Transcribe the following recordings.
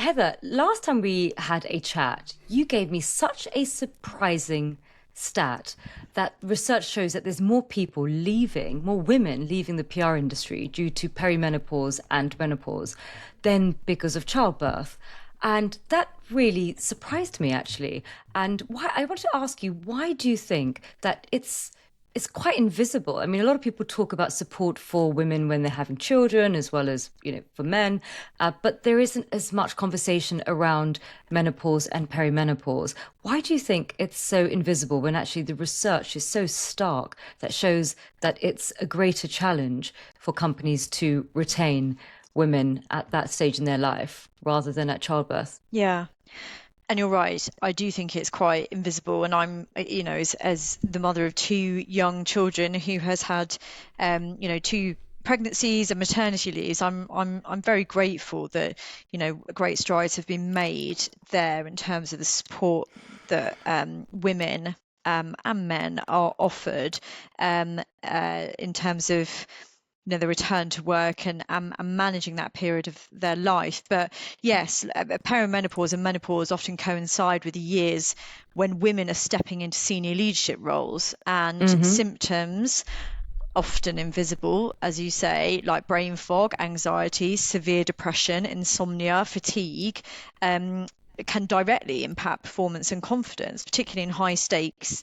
Heather, last time we had a chat, you gave me such a surprising stat that research shows that there's more people leaving, more women leaving the PR industry due to perimenopause and menopause than because of childbirth. And that really surprised me, actually. And why I want to ask you, why do you think that it's quite invisible? I mean, a lot of people talk about support for women when they're having children, as well as, for men, but there isn't as much conversation around menopause and perimenopause. Why do you think it's so invisible when actually the research is so stark that shows that it's a greater challenge for companies to retain women at that stage in their life rather than at childbirth? Yeah. And you're right. I do think it's quite invisible. And I'm, as the mother of two young children who has had, two pregnancies and maternity leaves, I'm very grateful that, great strides have been made there in terms of the support that women and men are offered in terms of the return to work and managing that period of their life. But yes, perimenopause and menopause often coincide with the years when women are stepping into senior leadership roles, and Hmm. symptoms often invisible, as you say, like brain fog, anxiety, severe depression, insomnia, fatigue, can directly impact performance and confidence, particularly in high stakes,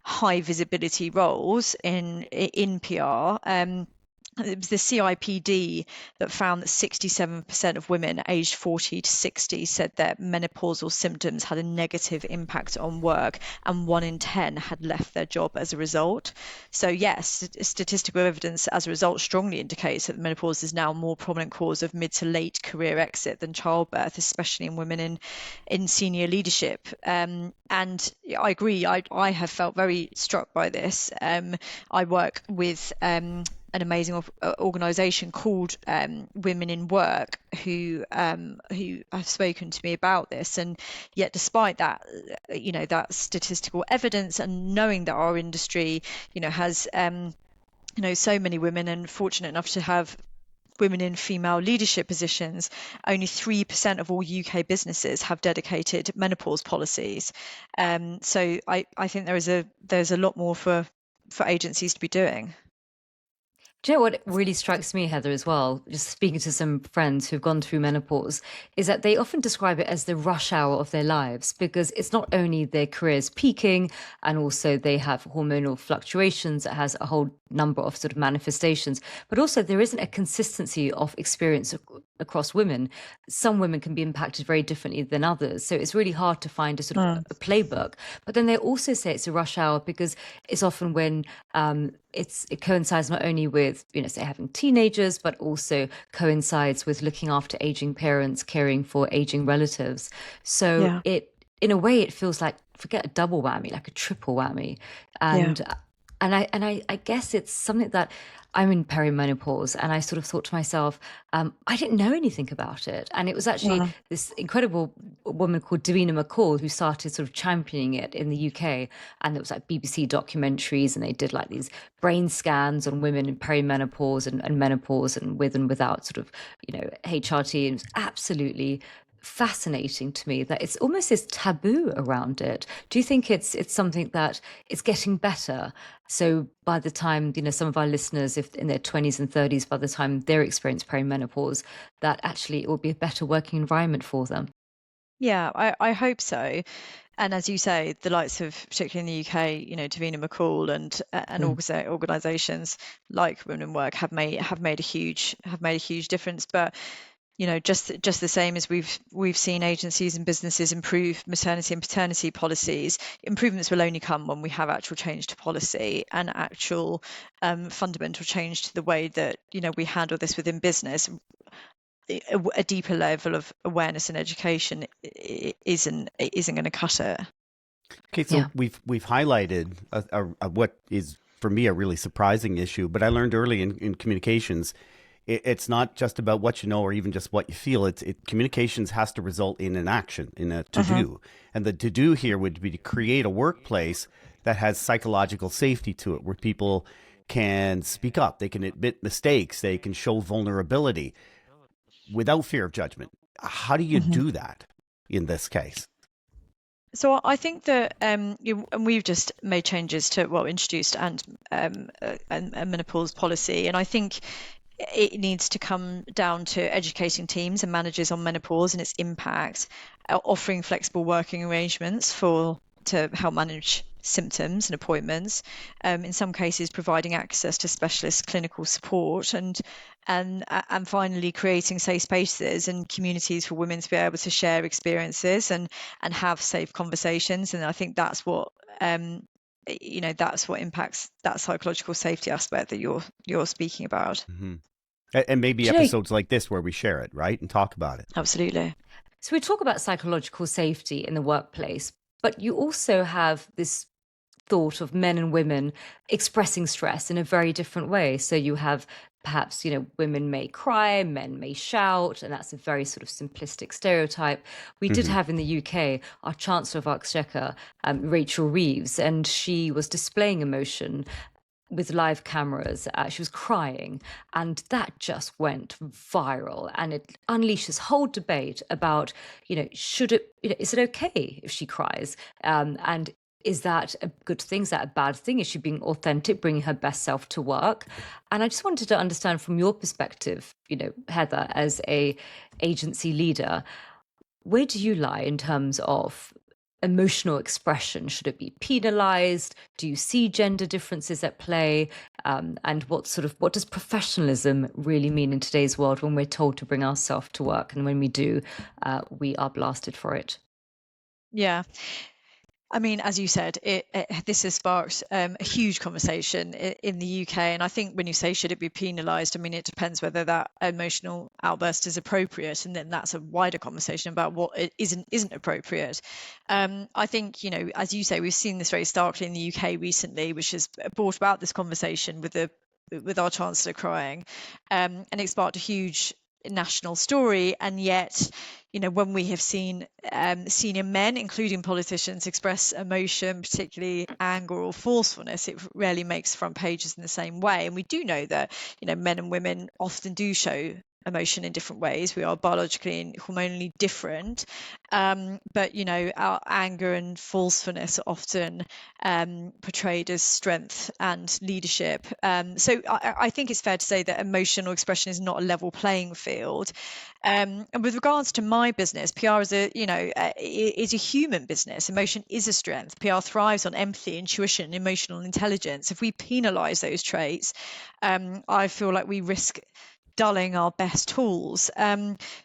high visibility roles in PR. It was the CIPD that found that 67% of women aged 40 to 60 said that menopausal symptoms had a negative impact on work, and 1 in 10 had left their job as a result. So, yes, statistical evidence as a result strongly indicates that menopause is now a more prominent cause of mid to late career exit than childbirth, especially in women in senior leadership. And I agree, I have felt very struck by this. I work with an amazing organisation called Women in Work who have spoken to me about this, and yet despite that, that statistical evidence, and knowing that our industry, has so many women and fortunate enough to have women in female leadership positions, only 3% of all UK businesses have dedicated menopause policies. So I think there's a lot more for agencies to be doing. Do you know what really strikes me, Heather, as well, just speaking to some friends who've gone through menopause, is that they often describe it as the rush hour of their lives because it's not only their careers peaking and also they have hormonal fluctuations that has a whole number of sort of manifestations, but also there isn't a consistency of experience across women. Some women can be impacted very differently than others. So it's really hard to find a sort of Mm. a playbook. But then they also say it's a rush hour because it's often when it coincides not only with, say having teenagers, but also coincides with looking after aging parents, caring for aging relatives. So Yeah, in a way, it feels like, forget a double whammy, like a triple whammy. yeah. And I guess it's something that I'm in perimenopause, and I sort of thought to myself, I didn't know anything about it. And it was actually Mm. this incredible woman called Davina McCall who started sort of championing it in the UK. And it was like BBC documentaries, and they did like these brain scans on women in perimenopause and menopause and with and without sort of, HRT. And it was absolutely fascinating to me that it's almost this taboo around it. Do you think it's something that it's getting better? So by the time, some of our listeners, if in their 20s and 30s, by the time they're experiencing perimenopause, that actually it will be a better working environment for them. Yeah, I hope so. And as you say, the likes of, particularly in the UK, Davina McCall and Mm. organisations like Women in Work have made a huge difference. But just the same as we've seen agencies and businesses improve maternity and paternity policies, improvements will only come when we have actual change to policy and actual fundamental change to the way that we handle this within business. A deeper level of awareness and education isn't going to cut it. Okay, Yeah. so we've highlighted what is for me a really surprising issue, but I learned early in communications, it's not just about what you know or even just what you feel. Communications has to result in an action, in a to Uh-huh. do, and the to do here would be to create a workplace that has psychological safety to it, where people can speak up, they can admit mistakes, they can show vulnerability without fear of judgment. How do you do that in this case? So I think that and we've just made changes to introduced and a menopause policy, and I think it needs to come down to educating teams and managers on menopause and its impact, offering flexible working arrangements to help manage symptoms and appointments, in some cases providing access to specialist clinical support, and finally creating safe spaces and communities for women to be able to share experiences and have safe conversations. And I think that's what that's what impacts that psychological safety aspect that you're speaking about. Mm-hmm. And maybe Do you know, episodes like this where we share it, right? And talk about it. Absolutely. so we talk about psychological safety in the workplace, but you also have this thought of men and women expressing stress in a very different way. So you have perhaps, women may cry, men may shout, and that's a very sort of simplistic stereotype. We did have in the UK our Chancellor of Exchequer, Rachel Reeves, and she was displaying emotion with live cameras. She was crying, and that just went viral, and it unleashed this whole debate about, should it, is it okay if she cries? And is that a good thing? Is that a bad thing? Is she being authentic, bringing her best self to work? And I just wanted to understand from your perspective, Heather, as a agency leader, where do you lie in terms of emotional expression? Should it be penalized? Do you see gender differences at play? And what does professionalism really mean in today's world when we're told to bring ourselves to work, and when we do, we are blasted for it? Yeah. I mean, as you said, this has sparked a huge conversation in the UK. And I think when you say, should it be penalised? I mean, it depends whether that emotional outburst is appropriate. And then that's a wider conversation about what it isn't appropriate. I think, as you say, we've seen this very starkly in the UK recently, which has brought about this conversation with our Chancellor crying. And it sparked a huge national story. And yet, when we have seen senior men, including politicians, express emotion, particularly anger or forcefulness, it rarely makes front pages in the same way. And we do know that, men and women often do show emotion in different ways. We are biologically and hormonally different. But, our anger and forcefulness are often portrayed as strength and leadership. So I think it's fair to say that emotional expression is not a level playing field. And with regards to my business, PR is a human business. Emotion is a strength. PR thrives on empathy, intuition, emotional intelligence. If we penalise those traits, I feel like we risk dulling our best tools.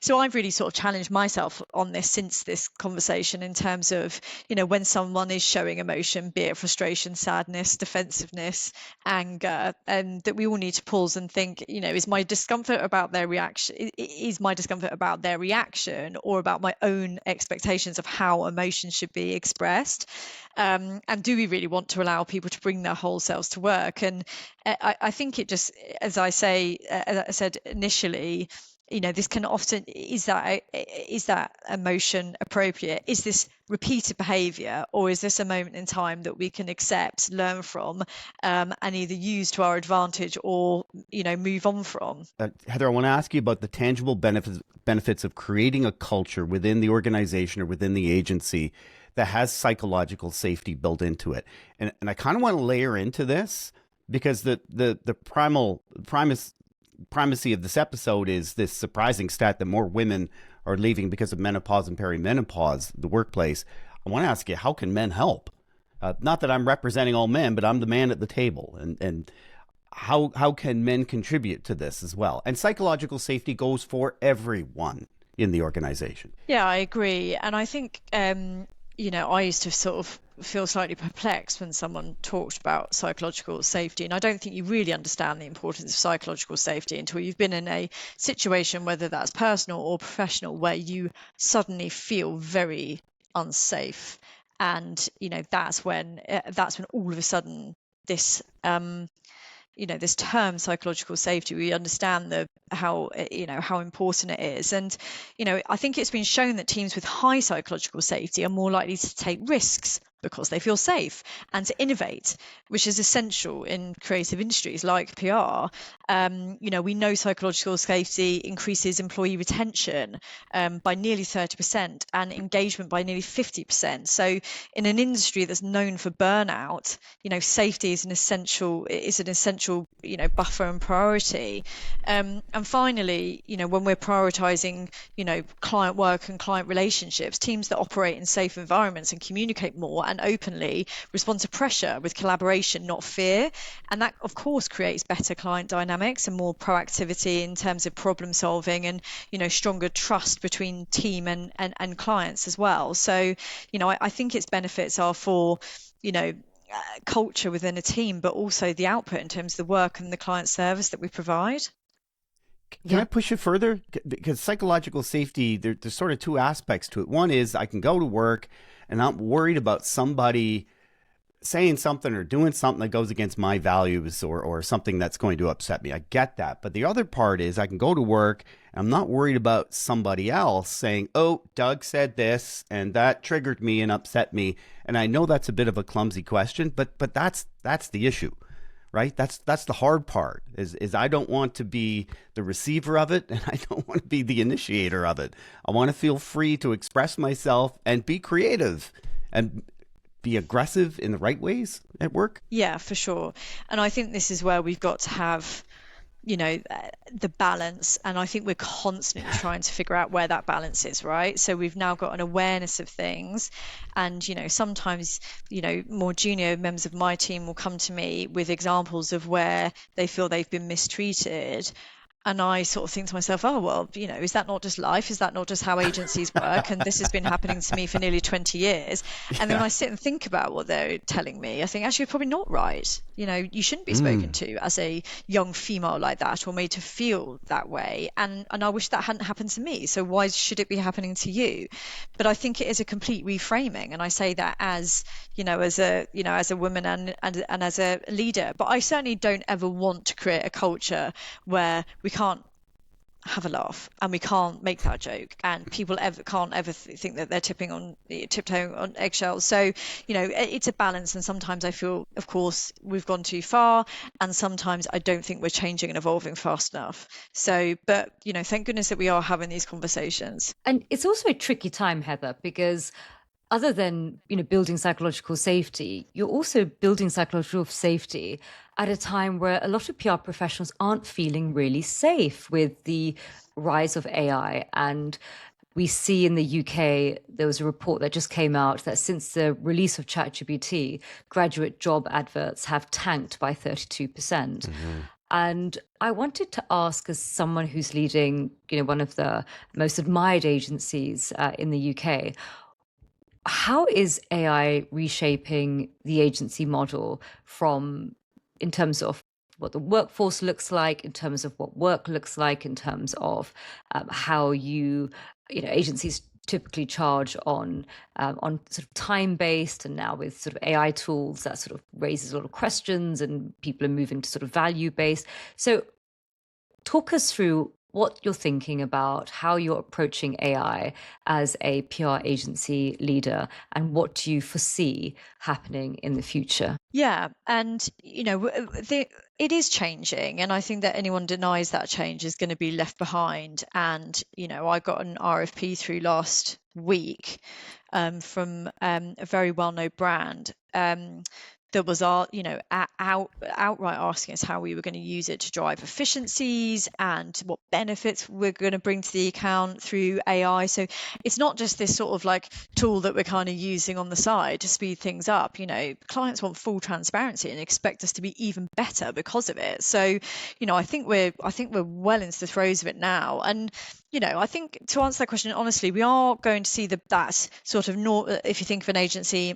So I've really sort of challenged myself on this since this conversation, in terms of, when someone is showing emotion, be it frustration, sadness, defensiveness, anger, and that we all need to pause and think, is my discomfort about their reaction? Is my discomfort about their reaction, or about my own expectations of how emotion should be expressed? And do we really want to allow people to bring their whole selves to work? And I think it just, as I said initially, this can often, is that emotion appropriate? Is this repeated behavior, or is this a moment in time that we can accept, learn from, and either use to our advantage or, move on from? Heather, I want to ask you about the tangible benefits of creating a culture within the organization or within the agency that has psychological safety built into it. And I kind of want to layer into this, because the primacy of this episode is this surprising stat that more women are leaving because of menopause and perimenopause, the workplace. I want to ask you, how can men help? Not that I'm representing all men, but I'm the man at the table. And how can men contribute to this as well? And psychological safety goes for everyone in the organization. Yeah, I agree. And I think, I used to sort of feel slightly perplexed when someone talked about psychological safety. And I don't think you really understand the importance of psychological safety until you've been in a situation, whether that's personal or professional, where you suddenly feel very unsafe. And, that's when all of a sudden this, this term psychological safety, we understand how important it is. And, I think it's been shown that teams with high psychological safety are more likely to take risks because they feel safe, and to innovate, which is essential in creative industries like PR. We know psychological safety increases employee retention by nearly 30% and engagement by nearly 50%. So in an industry that's known for burnout, safety is an essential buffer and priority. And finally, when we're prioritizing, client work and client relationships, teams that operate in safe environments and communicate more and openly respond to pressure with collaboration, not fear. And that, of course, creates better client dynamics and more proactivity in terms of problem solving and, stronger trust between team and clients as well. So, I think its benefits are for, culture within a team, but also the output in terms of the work and the client service that we provide. Can I push it further? Because psychological safety, there's sort of two aspects to it. One is I can go to work and I'm worried about somebody saying something or doing something that goes against my values or something that's going to upset me. I get that. But the other part is I can go to work and I'm not worried about somebody else saying, oh, Doug said this and that triggered me and upset me. And I know that's a bit of a clumsy question, but that's the issue. Right? That's the hard part is I don't want to be the receiver of it and I don't want to be the initiator of it. I want to feel free to express myself and be creative and be aggressive in the right ways at work. Yeah, for sure. And I think this is where we've got to have the balance, and I think we're constantly trying to figure out where that balance is, right? So we've now got an awareness of things, and sometimes more junior members of my team will come to me with examples of where they feel they've been mistreated. And I sort of think to myself, oh, well, is that not just life? Is that not just how agencies work? And this has been happening to me for nearly 20 years. And then when I sit and think about what they're telling me, I think actually it's probably not right. You shouldn't be spoken to as a young female like that or made to feel that way. And I wish that hadn't happened to me. So why should it be happening to you? But I think it is a complete reframing. And I say that as a woman and as a leader. But I certainly don't ever want to create a culture where we can't have a laugh and we can't make that joke and people can't ever think that they're tiptoeing on eggshells. So it's a balance, and sometimes I feel, of course, we've gone too far, and sometimes I don't think we're changing and evolving fast enough. So but thank goodness that we are having these conversations. And it's also a tricky time, Heather, because other than building psychological safety, you're also building psychological safety at a time where a lot of PR professionals aren't feeling really safe with the rise of AI. And we see in the UK, there was a report that just came out that since the release of ChatGPT, graduate job adverts have tanked by 32%. Mm-hmm. And I wanted to ask, as someone who's leading one of the most admired agencies in the UK, how is AI reshaping the agency model in terms of what the workforce looks like, in terms of what work looks like, in terms of how agencies typically charge on sort of time-based, and now with sort of AI tools that sort of raises a lot of questions and people are moving to sort of value-based. So talk us through what you're thinking about, how you're approaching AI as a PR agency leader, and what do you foresee happening in the future? Yeah, and it is changing, and I think that anyone denies that change is going to be left behind. And I got an RFP through last week from a very well-known brand that was outright asking us how we were going to use it to drive efficiencies and what benefits we're going to bring to the account through AI. So it's not just this sort of like tool that we're kind of using on the side to speed things up. Clients want full transparency and expect us to be even better because of it. So I think we're well into the throes of it now. And I think to answer that question honestly, we are going to see that sort of if you think of an agency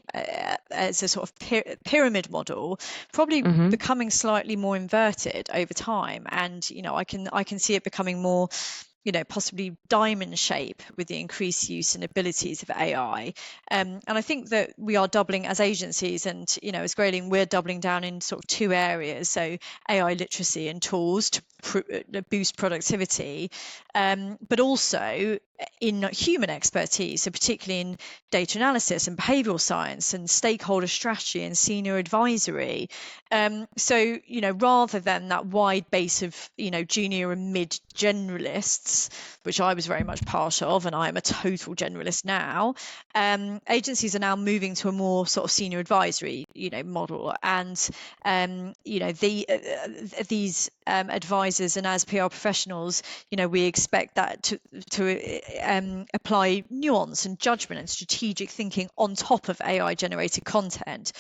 as a sort of pyramid model, probably becoming slightly more inverted over time. And I can see it becoming more possibly diamond shape with the increased use and abilities of AI. And I think that we are doubling as agencies, and as Grayling, we're doubling down in sort of two areas. So AI literacy and tools to boost productivity, but also in human expertise, so particularly in data analysis and behavioral science and stakeholder strategy and senior advisory. So, rather than that wide base of, junior and mid generalists, which I was very much part of, and I am a total generalist now, agencies are now moving to a more sort of senior advisory, model. And, these advisors and as PR professionals, we expect that to apply nuance and judgment and strategic thinking on top of AI generated content.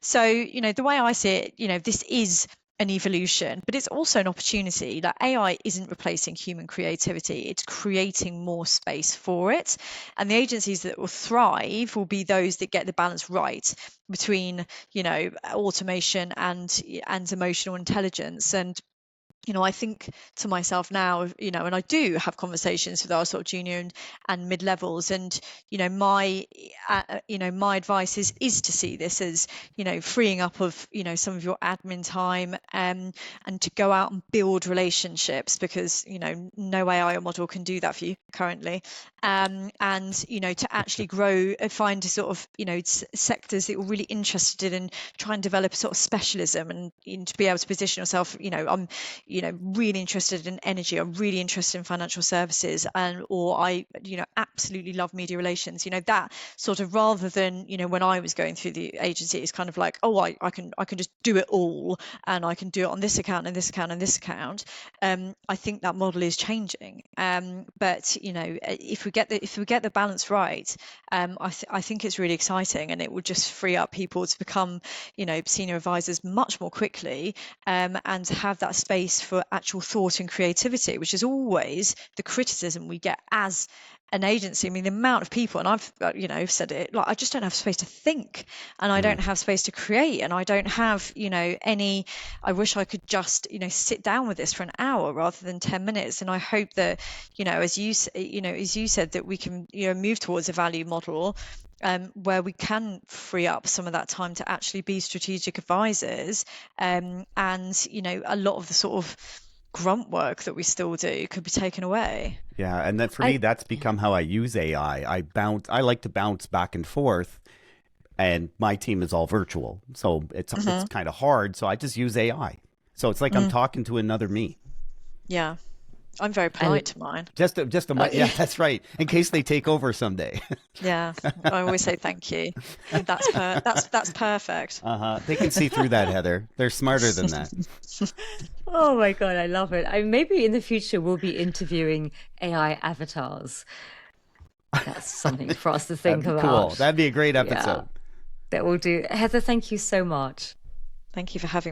So, the way I see it, this is an evolution, but it's also an opportunity. That AI isn't replacing human creativity, it's creating more space for it. And the agencies that will thrive will be those that get the balance right between, automation and emotional intelligence. And I think to myself now, and I do have conversations with our sort of junior and mid levels, and my advice is to see this as freeing up of some of your admin time, and to go out and build relationships, because no AI model can do that for you currently, and to actually grow, find sort of sectors that you're really interested in, and try and develop a sort of specialism, and to be able to position yourself. I'm really interested in energy, I'm really interested in financial services, or I absolutely love media relations, that sort of, rather than when I was going through the agency, it's kind of like, oh, I can just do it all, and I can do it on this account and this account and this account. I think that model is changing, but if we get the balance right, I think it's really exciting, and it will just free up people to become senior advisors much more quickly, and to have that space for actual thought and creativity, which is always the criticism we get as an agency. I mean, the amount of people, and I've said it, like, I just don't have space to think, and I don't have space to create, and I don't have I wish I could just sit down with this for an hour rather than 10 minutes. And I hope that as you said, that we can move towards a value model, where we can free up some of that time to actually be strategic advisors, and a lot of the sort of grunt work that we still do could be taken away. Yeah, and then for me, that's become how I use AI. I like to bounce back and forth, and my team is all virtual, so it's kind of hard. So I just use AI. So it's like I'm talking to another me. Yeah. I'm very polite to mine. Just yeah, that's right. In case they take over someday. Yeah, I always say thank you. That's perfect. They can see through that, Heather. They're smarter than that. Oh my God, I love it. Maybe in the future we'll be interviewing AI avatars. That's something for us to think That'd be about. Cool. That'd be a great episode. Yeah, that will do. Heather, thank you so much. Thank you for having me.